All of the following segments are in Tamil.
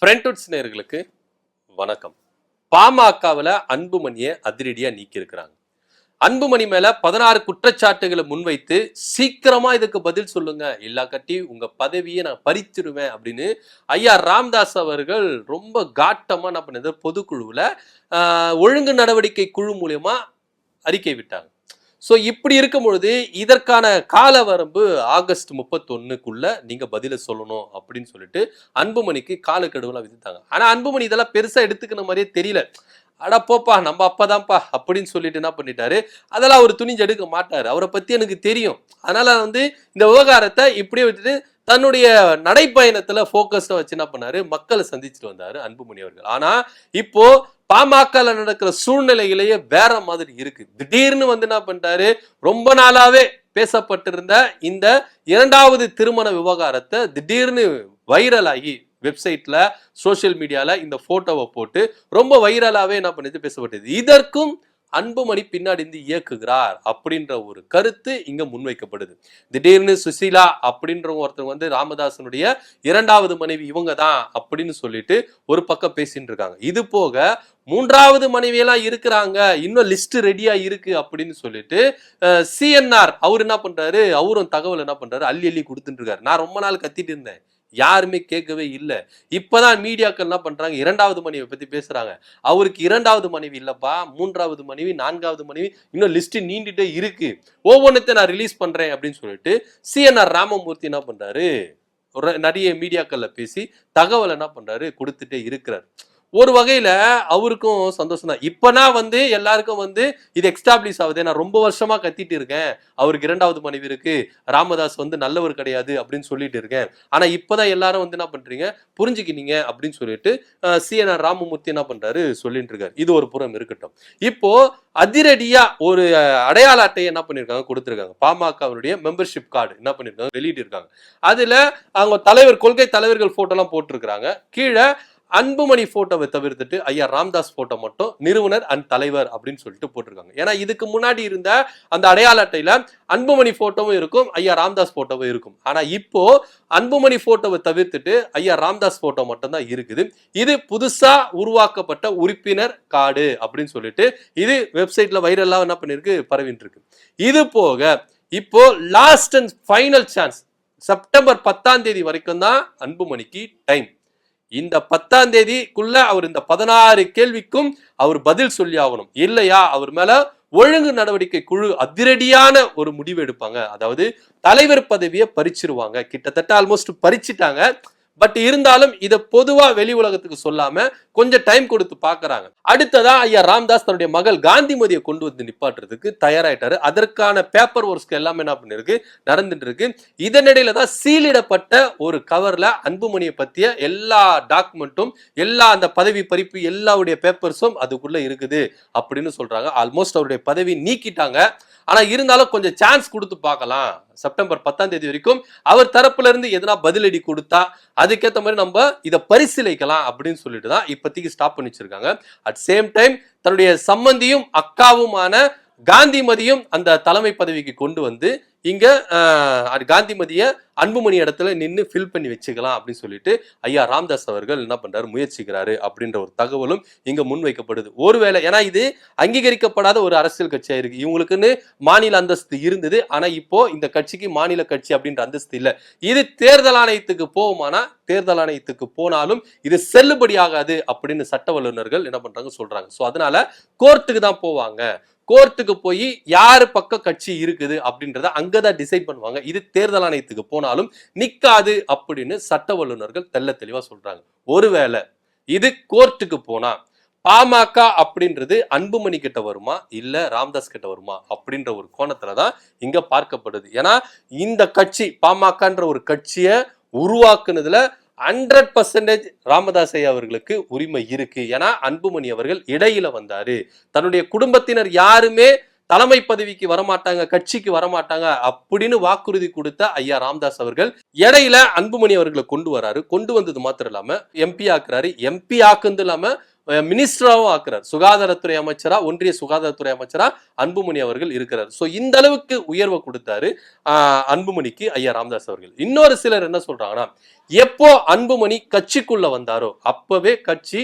ஃப்ரெண்ட்வுட்ஸ் நேயர்களுக்கு வணக்கம். பாமகவில் அன்புமணியை அதிரடியா நீக்கி இருக்கிறாங்க. அன்புமணி மேல 16 குற்றச்சாட்டுகளை முன்வைத்து சீக்கிரமா இதுக்கு பதில் சொல்லுங்க, இல்லா கட்டி உங்க பதவியை நான் பறிச்சிருவேன் அப்படின்னு ஐயா ராமதாஸ் அவர்கள் ரொம்ப காட்டமா என்ன பண்ணது, பொதுக்குழுவுல ஒழுங்கு நடவடிக்கை குழு மூலியமா அறிக்கை விட்டாங்க. ஸோ இப்படி இருக்கும் பொழுது இதற்கான கால வரம்பு ஆகஸ்ட் 31க்குள்ள நீங்க பதில சொல்லணும் அப்படின்னு சொல்லிட்டு அன்புமணிக்கு காலக்கெடுவெல்லாம் விதித்தாங்க. ஆனா அன்புமணி இதெல்லாம் பெருசா எடுத்துக்கிற மாதிரியே தெரியல. அடா போப்பா நம்ம அப்பதான்ப்பா அப்படின்னு சொல்லிட்டு என்ன பண்ணிட்டாரு, அதெல்லாம் அவர் துணிஞ்சு எடுக்க மாட்டாரு. அவரை பத்தி எனக்கு தெரியும். அதனால இந்த விவகாரத்தை இப்படியே விட்டுட்டு தன்னுடைய நடைப்பயணத்துல போக்கஸ்ட வச்சு என்ன பண்ணாரு, மக்களை சந்திச்சுட்டு வந்தாரு அன்புமணி அவர்கள். ஆனா இப்போ பாமக நடக்கிற சூழ்நிலையிலேயே வேற மாதிரி இருக்கு. திடீர்னு என்ன பண்ணிட்டாரு, ரொம்ப நாளாவே பேசப்பட்டிருந்த இந்த இரண்டாவது திருமண விவகாரத்தை திடீர்னு வைரல் ஆகி வெப்சைட்ல சோசியல் மீடியால இந்த போட்டோவை போட்டு ரொம்ப வைரலாவே என்ன பண்ணிட்டு பேசப்பட்டது. இதற்கும் அன்புமணி பின்னாடி இயக்குகிறார் அப்படின்ற ஒரு கருத்து இங்க முன்வைக்கப்படுது. திடீர்னு சுசீலா அப்படின்ற ஒருத்தர் ராமதாசனுடைய இரண்டாவது மனைவி இவங்க தான் அப்படின்னு சொல்லிட்டு ஒரு பக்கம் பேசிட்டு இருக்காங்க. இது போக மூன்றாவது மனைவியெல்லாம் இருக்கிறாங்க, இன்னும் லிஸ்ட் ரெடியா இருக்கு அப்படின்னு சொல்லிட்டு சிஎன்ஆர் அவர் என்ன பண்றாரு, அவரும் தகவல் என்ன பண்றாரு, அள்ளி அள்ளி கொடுத்துட்டு இருக்காரு. நான் ரொம்ப நாள் கத்திட்டு இருந்தேன், யாருமே கேட்கவே இல்லை. இப்பதான் மீடியாக்கள் என்ன பண்றாங்க, இரண்டாவது மனைவி பத்தி பேசுறாங்க. அவருக்கு இரண்டாவது மனைவி இல்லப்பா, மூன்றாவது மனைவி, நான்காவது மனைவி, இன்னும் லிஸ்ட் நீண்டிட்டே இருக்கு, ஒவ்வொன்றத்தை நான் ரிலீஸ் பண்றேன் அப்படின்னு சொல்லிட்டு சிஎன்ஆர் ராமமூர்த்தி என்ன பண்றாரு, நிறைய மீடியாக்கள்ல பேசி தகவல் என்ன பண்றாரு, கொடுத்துட்டே இருக்கிறார். ஒரு வகையில அவருக்கும் சந்தோஷம் தான். இப்பனா எல்லாருக்கும் இது எக்ஸ்டாப்ளிஷ் ஆகுது. நான் ரொம்ப வருஷமா கத்திட்டு இருக்கேன், அவருக்கு இரண்டாவது மனைவி இருக்கு, ராமதாஸ் நல்லவர் கிடையாது அப்படின்னு சொல்லிட்டு இருக்கேன். ஆனா இப்பதான் எல்லாரும் என்ன பண்றீங்க, புரிஞ்சுக்கினீங்க அப்படின்னு சொல்லிட்டு சிஎன்ஆர் ராமமூர்த்தி என்ன பண்றாரு சொல்லிட்டு இருக்காரு. இது ஒரு புறம் இருக்கட்டும். இப்போ அதிரடியா ஒரு அடையாள அட்டையை என்ன பண்ணிருக்காங்க, கொடுத்திருக்காங்க. பாமகவுடைய மெம்பர்ஷிப் கார்டு என்ன பண்ணிருக்காங்க, வெளியிட்டு இருக்காங்க. அதுல அவங்க தலைவர், கொள்கை தலைவர்கள் போட்டோ எல்லாம் போட்டிருக்கிறாங்க. கீழே அன்புமணி போட்டோவை தவிர்த்துட்டு ஐயா ராமதாஸ் போட்டோ மட்டும் நிறுவனர் அண்ட் தலைவர் அப்படின்னு சொல்லிட்டு போட்டிருக்காங்க. ஏன்னா இதுக்கு முன்னாடி இருந்த அந்த அடையாள அட்டையில அன்புமணி போட்டோவும் இருக்கும், ஐயா ராமதாஸ் போட்டோவும் இருக்கும். ஆனா இப்போ அன்புமணி போட்டோவை தவிர்த்துட்டு ஐயா ராமதாஸ் போட்டோ மட்டும் தான் இருக்குது. இது புதுசா உருவாக்கப்பட்ட உறுப்பினர் கார்டு அப்படின்னு சொல்லிட்டு இது வெப்சைட்ல வைரலா என்ன பண்ணிருக்கு, பரவிட்டு இருக்கு. இது போக இப்போ last and final chance, September 10 வரைக்கும் தான் அன்புமணிக்கு டைம். இந்த 10 அவர் இந்த 16 கேள்விக்கும் அவர் பதில் சொல்லி ஆகணும். இல்லையா அவர் மேல ஒழுங்கு நடவடிக்கை குழு அதிரடியான ஒரு முடிவு எடுப்பாங்க. அதாவது தலைவர் பதவியை பறிச்சிருவாங்க. கிட்டத்தட்ட ஆல்மோஸ்ட் பறிச்சிட்டாங்க. பட் இருந்தாலும் இதை பொதுவா வெளி உலகத்துக்கு சொல்லாம கொஞ்சம் டைம் கொடுத்து பாக்குறாங்க. அடுத்ததா ஐயா ராமதாஸ் தன்னுடைய மகள் காந்திமதியை கொண்டு நிப்பாட்டுறதுக்கு தயாராயிட்டாரு. அதற்கான பேப்பர் ஒர்க்ஸ் எல்லாமே என்ன பண்ணிருக்கு, நடந்துட்டு இருக்கு. இதனிடையில தான் சீலிடப்பட்ட ஒரு கவர்ல அன்புமணியை பத்திய எல்லா டாக்குமெண்ட்டும், எல்லா அந்த பதவி பறிப்பு எல்லாருடைய பேப்பர்ஸும் அதுக்குள்ள இருக்குது அப்படின்னு சொல்றாங்க. ஆல்மோஸ்ட் அவருடைய பதவி நீக்கிட்டாங்க. ஆனா இருந்தாலும் கொஞ்சம் சான்ஸ் கொடுத்து பார்க்கலாம். செப்டம்பர் 10 வரைக்கும் அவர் தரப்புல இருந்து எதனா பதிலடி கொடுத்தா அதுக்கேற்ற மாதிரி நம்ம இதை பரிசீலிக்கலாம் அப்படின்னு சொல்லிட்டு தான் இப்போதைக்கு ஸ்டாப் பண்ணி வச்சிருக்காங்க. அட் சேம் டைம் தன்னுடைய சம்பந்தியும் அக்காவுமான காந்திமதியும் அந்த தலைமை பதவிக்கு கொண்டு இங்க காந்திமதிய அன்புமணி இடத்துல நின்று ஃபில் பண்ணி வச்சுக்கலாம் அப்படின்னு சொல்லிட்டு ஐயா ராமதாஸ் அவர்கள் என்ன பண்றாரு, முயற்சிக்கிறாரு அப்படின்ற ஒரு தகவலும் இங்க முன்வைக்கப்படுது. ஒருவேளை ஏன்னா இது அங்கீகரிக்கப்படாத ஒரு அரசியல் கட்சியா இருக்கு. இவங்களுக்குன்னு மாநில அந்தஸ்து இருந்தது. ஆனா இப்போ இந்த கட்சிக்கு மாநில கட்சி அப்படின்ற அந்தஸ்து இல்ல. இது தேர்தல் ஆணையத்துக்கு போகுமானா, தேர்தல் ஆணையத்துக்கு போனாலும் இது செல்லுபடி ஆகாது அப்படின்னு சட்ட வல்லுநர்கள் என்ன பண்றாங்க சொல்றாங்க. சோ அதனால கோர்ட்டுக்கு தான் போவாங்க. கோர்ட்டுக்கு போய் யாரு பக்கம் கட்சி இருக்குது அப்படின்றத அங்கதான் டிசைட் பண்ணுவாங்க. இது தேர்தல் ஆணையத்துக்கு போனாலும் நிக்காது அப்படின்னு சட்ட வல்லுநர்கள் தெள்ள தெளிவா சொல்றாங்க. ஒருவேளை இது கோர்ட்டுக்கு போனா பாமக அப்படின்றது அன்புமணி கிட்ட வருமா இல்ல ராமதாஸ் கிட்ட வருமா அப்படின்ற ஒரு கோணத்துலதான் இங்க பார்க்கப்படுது. ஏன்னா இந்த கட்சி பாமகன்ற ஒரு கட்சியை உருவாக்குனதுல 100% ராமதாஸ் ஐயா அவர்களுக்கு உரிமை இருக்கு. ஏன்னா அன்புமணி அவர்கள் இடையில வந்தாரு. தன்னுடைய குடும்பத்தினர் யாருமே தலைமை பதவிக்கு வரமாட்டாங்க, கட்சிக்கு வரமாட்டாங்க அப்படின்னு வாக்குறுதி கொடுத்த ஐயா ராமதாஸ் அவர்கள் இடையில அன்புமணி அவர்களை கொண்டு வராரு. கொண்டு வந்தது மாத்திரம் இல்லாம எம்பி ஆக்குறாரு. எம்பி ஆக்குனது இல்லாம மினிஸ்டராகவும் ஆக்குறார். சுகாதாரத்துறை அமைச்சரா, ஒன்றிய சுகாதாரத்துறை அமைச்சரா அன்புமணி அவர்கள் இருக்கிறார். சோ இந்த அளவுக்கு உயர்வை கொடுத்தாரு அன்புமணிக்கு ஐயா ராமதாஸ் அவர்கள். இன்னொரு சிலர் என்ன சொல்றாங்கன்னா, எப்போ அன்புமணி கட்சிக்குள்ள வந்தாரோ அப்பவே கட்சி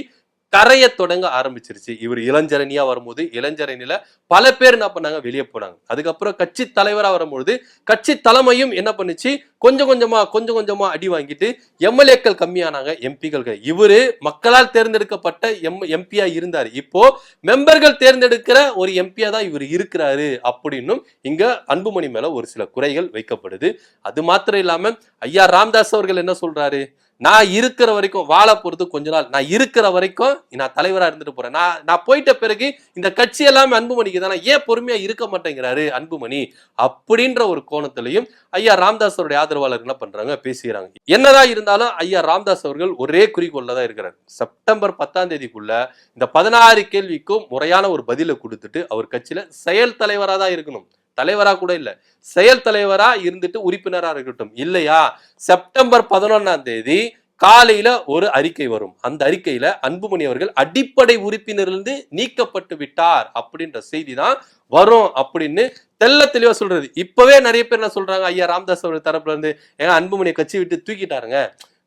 கரைய தொடங்க ஆரம்பிச்சிருச்சு. இவர் இளஞ்சரணியா வரும்போது இளஞ்சரணியில பல பேர் என்ன பண்ணாங்க, வெளியே போனாங்க. அதுக்கப்புறம் கட்சி தலைவரா வரும்பொழுது கட்சி தலைமையும் என்ன பண்ணுச்சு, கொஞ்சம் கொஞ்சமா அடி வாங்கிட்டு எம்எல்ஏக்கள் கம்மியானாங்க, எம்பிக்கள். இவரு மக்களால் தேர்ந்தெடுக்கப்பட்ட எம்பியா இருந்தாரு. இப்போ மெம்பர்கள் தேர்ந்தெடுக்கிற ஒரு எம்பியா தான் இவர் இருக்கிறாரு அப்படின்னும் இங்க அன்புமணி மேல ஒரு சில குறைகள் வைக்கப்படுது. அது மாத்திரம் இல்லாம ஐயா ராமதாஸ் அவர்கள் என்ன சொல்றாரு, நான் இருக்கிற வரைக்கும் வாழ போறது கொஞ்ச நாள், நான் இருக்கிற வரைக்கும் நான் தலைவரா இருந்துட்டு போறேன், நான் போயிட்ட பிறகு இந்த கட்சி எல்லாமே அன்புமணிக்கு தானே, ஏன் பொறுமையா இருக்க மாட்டேங்கிறாரு அன்புமணி அப்படின்ற ஒரு கோணத்திலையும் ஐயா ராமதாஸ் அவருடைய ஆதரவாளர்கள் என்ன பண்றாங்க, பேசுகிறாங்க. என்னதான் இருந்தாலும் ஐயா ராமதாஸ் அவர்கள் ஒரே குறிக்கோள்ல தான் இருக்கிறார். செப்டம்பர் 10ஆம் தேதிக்குள்ள இந்த 16 கேள்விக்கும் முறையான ஒரு பதிலை கொடுத்துட்டு அவர் கட்சியில செயல் தலைவரா தான் இருக்கணும். தலைவரா கூட இல்ல, செயல் தலைவரா இருந்துட்டு உறுப்பினரா இருக்கட்டும். இல்லையா செப்டம்பர் 11ஆம் தேதி காலையில ஒரு அறிக்கை வரும். அந்த அறிக்கையில அன்புமணி அவர்கள் அடிப்படை உறுப்பினரிலிருந்து நீக்கப்பட்டு விட்டார் அப்படின்ற செய்தி தான் வரும் அப்படின்னு தெல்ல தெளிவா சொல்றது. இப்பவே நிறைய பேர் என்ன சொல்றாங்க, ஐயா ராமதாஸ் அவர்கள் தரப்புல இருந்து ஏங்க அன்புமணியை கட்சி விட்டு தூக்கிட்டாருங்க,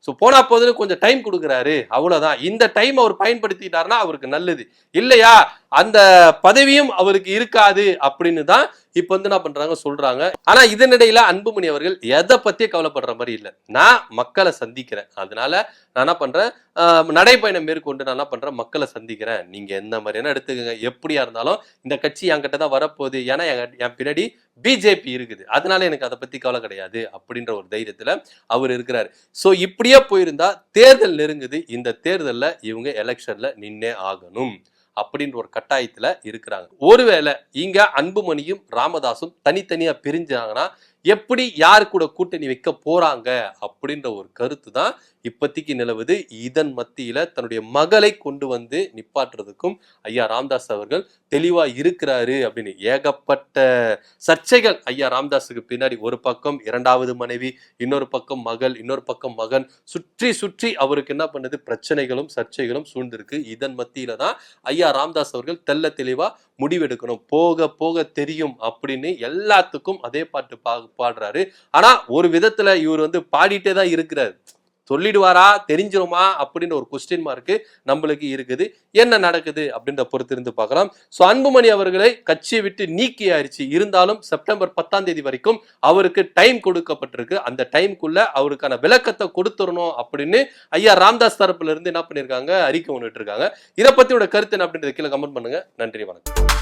சோ போனா போது கொஞ்சம் டைம் கொடுக்குறாரு, அவ்வளவுதான், இந்த டைம் அவர் பயன்படுத்திட்டாருன்னா அவருக்கு நல்லது, இல்லையா அந்த பதவியும் அவருக்கு இருக்காது அப்படின்னு தான் இப்ப வந்து என்ன பண்றாங்க சொல்றாங்க. ஆனா இதனிடையில அன்புமணி அவர்கள் எதை பத்தியே கவலைப்படுற மாதிரி இல்லை. நான் மக்களை சந்திக்கிறேன், அதனால நான் என்ன பண்றேன், நடைப்பயணம் மேற்கொண்டு நான் என்ன பண்றேன், மக்களை சந்திக்கிறேன், நீங்க எந்த மாதிரி என்ன எடுத்துக்கங்க, எப்படியா இருந்தாலும் இந்த கட்சி என்கிட்ட தான் வரப்போகுது, ஏன்னா என் பின்னாடி பிஜேபி இருக்குது, அதனால எனக்கு அதை பத்தி கவலை கிடையாது அப்படின்ற ஒரு தைரியத்துல அவர் இருக்கிறாரு. சோ இப்படியே போயிருந்தா தேர்தல் நெருங்குது, இந்த தேர்தல்ல இவங்க எலெக்ஷன்ல நின்னே ஆகணும் அப்படின்ற ஒரு கட்டாயத்துல இருக்கிறாங்க. ஒருவேளை இங்க அன்புமணியும் ராமதாசும் தனித்தனியா பிரிஞ்சாங்கன்னா எப்படி யாரு கூட கூட்டணி வைக்க போறாங்க அப்படின்ற ஒரு கருத்து தான் இப்பத்திக்கு நிலவுது. இதன் மத்தியில தன்னுடைய மகளை கொண்டு வந்து நிப்பாட்டுறதுக்கும் ஐயா ராமதாஸ் அவர்கள் தெளிவா இருக்கிறாரு அப்படின்னு ஏகப்பட்ட சர்ச்சைகள் ஐயா ராமதாஸுக்கு பின்னாடி, ஒரு பக்கம் இரண்டாவது மனைவி, இன்னொரு பக்கம் மகள், இன்னொரு பக்கம் மகன், சுற்றி சுற்றி அவருக்கு என்ன பண்ணுது, பிரச்சனைகளும் சர்ச்சைகளும் சூழ்ந்திருக்கு. இதன் மத்தியில தான் ஐயா ராமதாஸ் அவர்கள் தெல்ல தெளிவா முடிவெடுக்கணும், போக போக தெரியும் அப்படின்னு எல்லாத்துக்கும் அதே பாட்டு பாடுறாரு. ஆனா ஒரு விதத்துல இவர் வந்து பாடிட்டே தான் இருக்கிறாரு. சொல்லிடுவாரா, தெரிஞ்சிருமா அப்படின்னு ஒரு கொஸ்டின் மார்க் நம்மளுக்கு இருக்குது. என்ன நடக்குது அப்படின்ற பொறுத்து இருந்து பார்க்கலாம். சோ அன்புமணி அவர்களை கட்சியை விட்டு நீக்கி ஆயிடுச்சு. இருந்தாலும் செப்டம்பர் 10ஆம் தேதி வரைக்கும் அவருக்கு டைம் கொடுக்கப்பட்டிருக்கு. அந்த டைமுக்குள்ள அவருக்கான விளக்கத்தை கொடுத்துடணும் அப்படின்னு ஐயா ராமதாஸ் தரப்புல இருந்து என்ன பண்ணிருக்காங்க, அறிக்கை ஒண்ணு இருக்காங்க. இதை பத்தியோட கருத்து என்ன அப்படின்றத கீழே கமெண்ட் பண்ணுங்க. நன்றி, வணக்கம்.